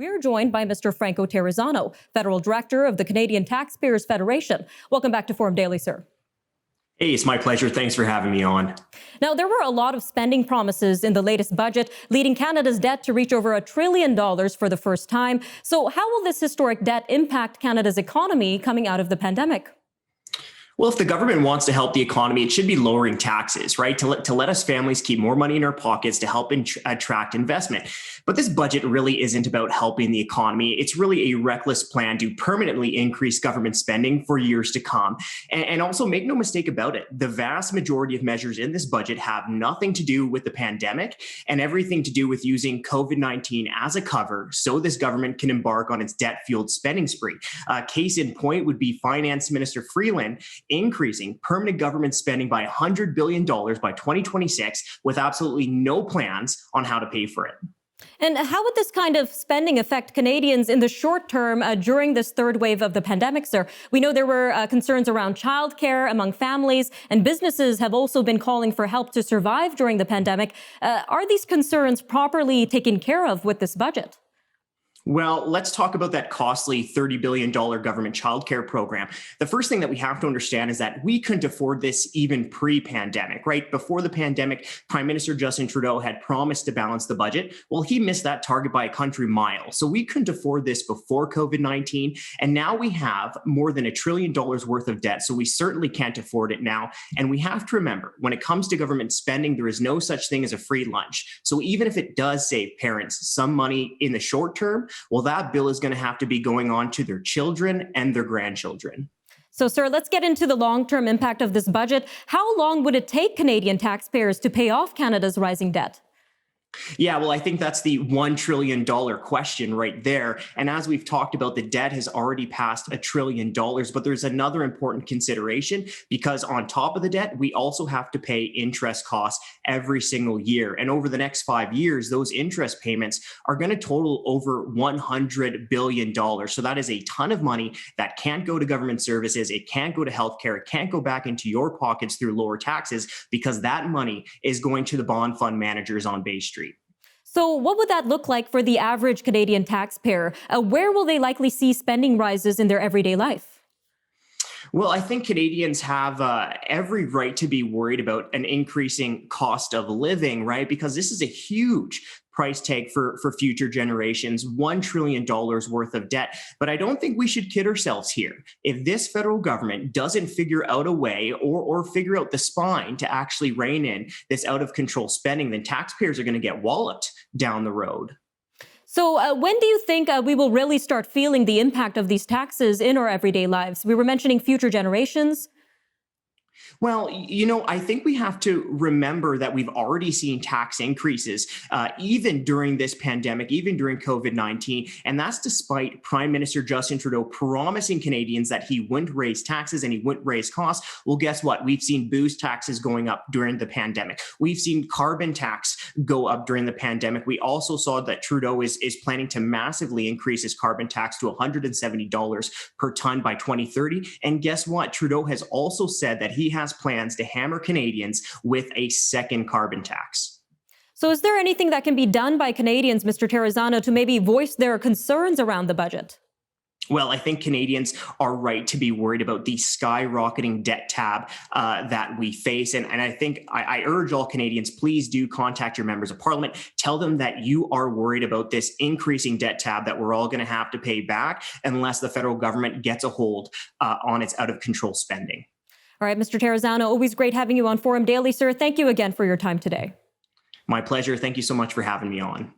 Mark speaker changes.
Speaker 1: We are joined by Mr. Franco Terrazzano, Federal Director of the Canadian Taxpayers Federation. Welcome back to Forum Daily, sir.
Speaker 2: Hey, it's my pleasure. Thanks for having me on.
Speaker 1: Now, there were a lot of spending promises in the latest budget, leading Canada's debt to reach over $1 trillion for the first time. So how will this historic debt impact Canada's economy coming out of the pandemic?
Speaker 2: Well, if the government wants to help the economy, it should be lowering taxes, right? To let us families keep more money in our pockets to help attract investment. But this budget really isn't about helping the economy. It's really a reckless plan to permanently increase government spending for years to come. And also make no mistake about it, the vast majority of measures in this budget have nothing to do with the pandemic and everything to do with using COVID-19 as a cover so this government can embark on its debt-fueled spending spree. Case in point would be Finance Minister Freeland increasing permanent government spending by $100 billion by 2026 with absolutely no plans on how to pay for it.
Speaker 1: And how would this kind of spending affect Canadians in the short term during this third wave of the pandemic, sir? We know there were concerns around childcare among families, and businesses have also been calling for help to survive during the pandemic. Are these concerns properly taken care of with this budget?
Speaker 2: Well, let's talk about that costly $30 billion government childcare program. The first thing that we have to understand is that we couldn't afford this even pre-pandemic, right? Before the pandemic, Prime Minister Justin Trudeau had promised to balance the budget. Well, he missed that target by a country mile. So we couldn't afford this before COVID-19. And now we have more than $1 trillion worth of debt. So we certainly can't afford it now. And we have to remember, when it comes to government spending, there is no such thing as a free lunch. So even if it does save parents some money in the short term, well, that bill is going to have to be going on to their children and their grandchildren.
Speaker 1: So, sir, let's get into the long-term impact of this budget. How long would it take Canadian taxpayers to pay off Canada's rising debt?
Speaker 2: Yeah, well, I think that's the $1 trillion question right there. And as we've talked about, the debt has already passed $1 trillion. But there's another important consideration, because on top of the debt, we also have to pay interest costs every single year. And over the next 5 years, those interest payments are going to total over $100 billion. So that is a ton of money that can't go to government services. It can't go to healthcare. It can't go back into your pockets through lower taxes, because that money is going to the bond fund managers on Bay Street.
Speaker 1: So what would that look like for the average Canadian taxpayer? Where will they likely see spending rises in their everyday life?
Speaker 2: Well, I think Canadians have every right to be worried about an increasing cost of living, right? Because this is a huge price tag for future generations, $1 trillion worth of debt. But I don't think we should kid ourselves here. If this federal government doesn't figure out a way or figure out the spine to actually rein in this out of control spending, then taxpayers are going to get walloped down the road.
Speaker 1: So when do you think we will really start feeling the impact of these taxes in our everyday lives? We were mentioning future generations.
Speaker 2: Well, I think we have to remember that we've already seen tax increases, even during this pandemic, even during COVID-19. And that's despite Prime Minister Justin Trudeau promising Canadians that he wouldn't raise taxes and he wouldn't raise costs. Well, guess what? We've seen booze taxes going up during the pandemic. We've seen carbon tax go up during the pandemic. We also saw that Trudeau is planning to massively increase his carbon tax to $170 per ton by 2030. And guess what? Trudeau has also said that he has plans to hammer Canadians with a second carbon tax.
Speaker 1: So is there anything that can be done by Canadians, Mr. Terrazzano, to maybe voice their concerns around the budget?
Speaker 2: Well, I think Canadians are right to be worried about the skyrocketing debt tab that we face. And I think I urge all Canadians, please do contact your members of parliament. Tell them that you are worried about this increasing debt tab that we're all going to have to pay back unless the federal government gets a hold on its out of control spending.
Speaker 1: All right, Mr. Terrazzano, always great having you on Forum Daily, sir. Thank you again for your time today.
Speaker 2: My pleasure. Thank you so much for having me on.